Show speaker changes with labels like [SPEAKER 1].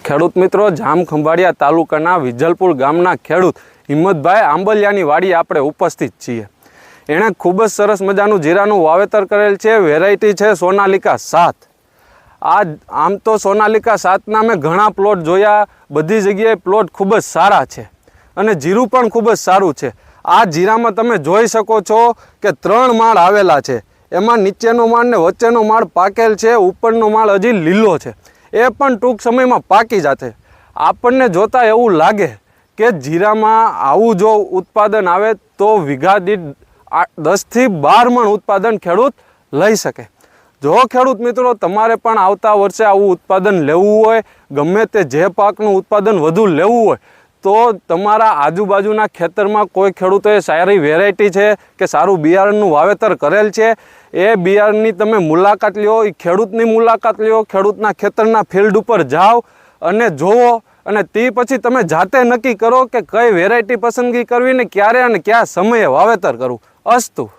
[SPEAKER 1] ખેડૂત મિત્રો, જામખંભાળિયા તાલુકાના વિજલપુર ગામના ખેડૂત હિંમતભાઈ આંબલિયાની વાડી આપણે ઉપસ્થિત છીએ। એણે ખૂબ જ સરસ મજાનું જીરાનું વાવેતર કરેલ છે। વેરાયટી છે સોનાલિકા 7। આમ તો સોનાલિકા 7ના મેં ઘણા પ્લોટ જોયા, બધી જગ્યાએ પ્લોટ ખૂબ જ સારા છે અને જીરું પણ ખૂબ જ સારું છે। આ જીરામાં તમે જોઈ શકો છો કે 3 માળ આવેલા છે। એમાં નીચેનો માળ ને વચ્ચેનો માળ પાકેલ છે, ઉપરનો માળ હજી લીલો છે, એ પણ ટૂંક સમયમાં પાકી જશે। આપણને જોતા એવું લાગે કે જીરામાં આવું જો ઉત્પાદન આવે તો વીઘા દીઠ 10 થી 12 મણ ઉત્પાદન ખેડૂત લઈ શકે। જો ખેડૂત મિત્રો તમારે પણ આવતા વર્ષે આવું ઉત્પાદન લેવું હોય, ગમે તે જે પાકનું ઉત્પાદન વધુ લેવું હોય તો તમારા આજુબાજુના ખેતરમાં કોઈ ખેડૂતોએ સારી વેરાયટી છે કે સારું બિયારણનું વાવેતર કરેલ છે, એ બિયારણની તમે મુલાકાત લ્યો, એ ખેડૂતની મુલાકાત લ્યો, ખેડૂતના ખેતરના ફિલ્ડ ઉપર જાઓ અને જોવો અને તે પછી તમે જાતે નક્કી કરો કે કઈ વેરાયટી પસંદગી કરવી ને ક્યારે અને કયા સમયે વાવેતર કરવું। અસ્તુ।